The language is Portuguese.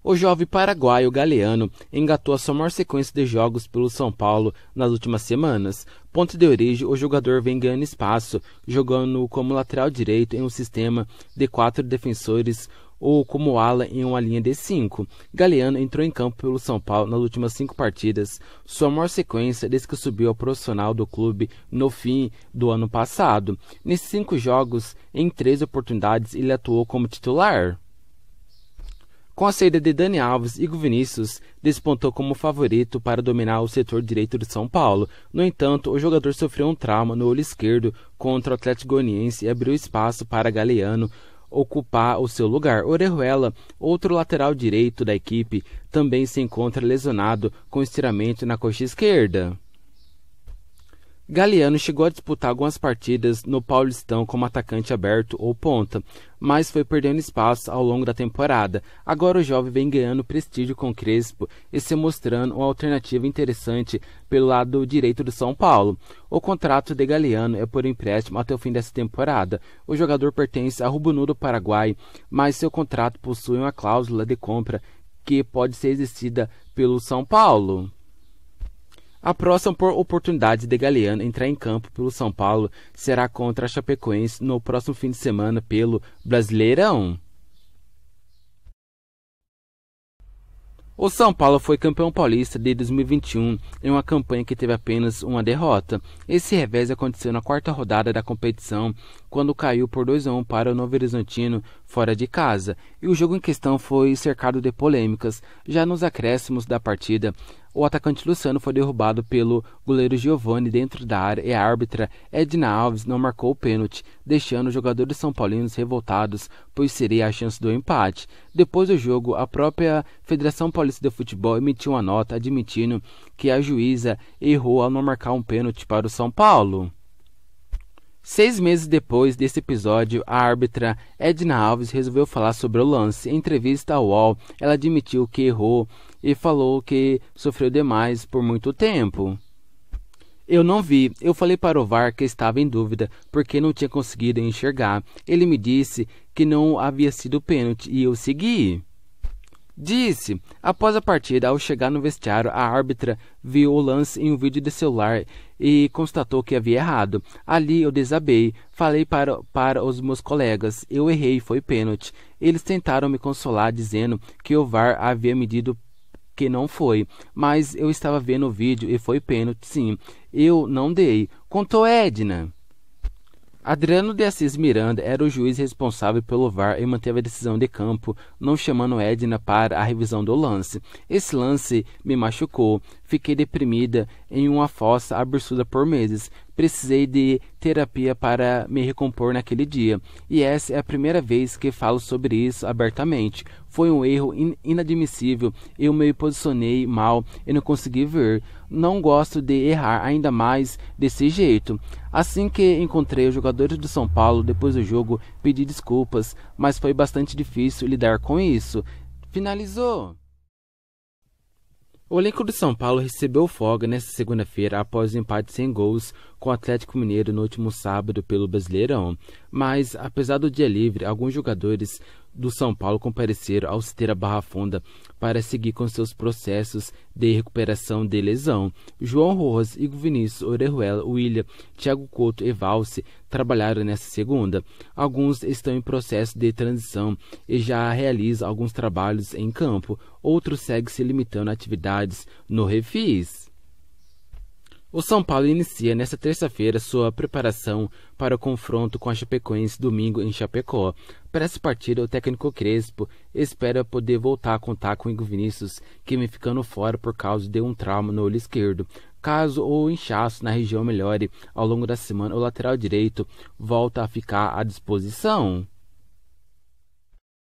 O jovem paraguaio Galeano engatou a sua maior sequência de jogos pelo São Paulo nas últimas semanas. Ponto de origem, o jogador vem ganhando espaço, jogando como lateral direito em um sistema de 4 defensores ou como ala em uma linha de 5. Galeano entrou em campo pelo São Paulo nas últimas 5 partidas, sua maior sequência desde que subiu ao profissional do clube no fim do ano passado. Nesses 5 jogos, em 3 oportunidades, ele atuou como titular. Com a saída de Dani Alves, Igor Vinícius despontou como favorito para dominar o setor direito de São Paulo. No entanto, o jogador sofreu um trauma no olho esquerdo contra o Atlético Goianiense e abriu espaço para Galeano ocupar o seu lugar. Orejuela, outro lateral direito da equipe, também se encontra lesionado com estiramento na coxa esquerda. Galeano chegou a disputar algumas partidas no Paulistão como atacante aberto ou ponta, mas foi perdendo espaço ao longo da temporada. Agora o jovem vem ganhando prestígio com Crespo e se mostrando uma alternativa interessante pelo lado direito do São Paulo. O contrato de Galeano é por empréstimo até o fim dessa temporada. O jogador pertence ao Rubro Paraguai, mas seu contrato possui uma cláusula de compra que pode ser exercida pelo São Paulo. A próxima oportunidade de Galeano entrar em campo pelo São Paulo será contra a Chapecoense no próximo fim de semana pelo Brasileirão. O São Paulo foi campeão paulista de 2021 em uma campanha que teve apenas uma derrota. Esse revés aconteceu na 4ª rodada da competição, quando caiu por 2-1 para o Novo Horizontino fora de casa, e o jogo em questão foi cercado de polêmicas. Já nos acréscimos da partida, o atacante Luciano foi derrubado pelo goleiro Giovani dentro da área e a árbitra Edna Alves não marcou o pênalti, deixando os jogadores são paulinos revoltados, pois seria a chance do empate. Depois do jogo, a própria Federação Paulista de Futebol emitiu uma nota admitindo que a juíza errou ao não marcar um pênalti para o São Paulo. 6 meses depois desse episódio, a árbitra Edna Alves resolveu falar sobre o lance. Em entrevista ao UOL, ela admitiu que errou e falou que sofreu demais por muito tempo. Eu não vi, eu falei para o VAR que estava em dúvida, porque não tinha conseguido enxergar. Ele me disse que não havia sido pênalti e eu segui. Disse, após a partida, ao chegar no vestiário, a árbitra viu o lance em um vídeo de celular e constatou que havia errado. Ali eu desabei, falei para os meus colegas, eu errei, foi pênalti. Eles tentaram me consolar dizendo que o VAR havia medido que não foi, mas eu estava vendo o vídeo e foi pênalti sim, eu não dei, contou Edna. Adriano de Assis Miranda era o juiz responsável pelo VAR e manteve a decisão de campo, não chamando Edna para a revisão do lance. Esse lance me machucou, fiquei deprimida em uma fossa absurda por meses. Precisei de terapia para me recompor naquele dia, e essa é a primeira vez que falo sobre isso abertamente. Foi um erro inadmissível, eu me posicionei mal e não consegui ver. Não gosto de errar ainda mais desse jeito. Assim que encontrei os jogadores do São Paulo depois do jogo, pedi desculpas, mas foi bastante difícil lidar com isso. Finalizou. O elenco do São Paulo recebeu folga nesta segunda-feira após o empate sem gols com o Atlético Mineiro no último sábado pelo Brasileirão. Mas, apesar do dia livre, alguns jogadores do São Paulo compareceram ao Esteira Barra Funda para seguir com seus processos de recuperação de lesão. João Rojas, Igor Vinícius, Orejuela, William, Thiago Couto e Valse trabalharam nesta segunda. Alguns estão em processo de transição e já realizam alguns trabalhos em campo. Outros seguem se limitando a atividades no refis. O São Paulo inicia nesta terça-feira sua preparação para o confronto com a Chapecoense domingo em Chapecó. Para essa partida, o técnico Crespo espera poder voltar a contar com Igor Vinícius, que vem ficando fora por causa de um trauma no olho esquerdo. Caso o inchaço na região melhore ao longo da semana, o lateral direito volta a ficar à disposição.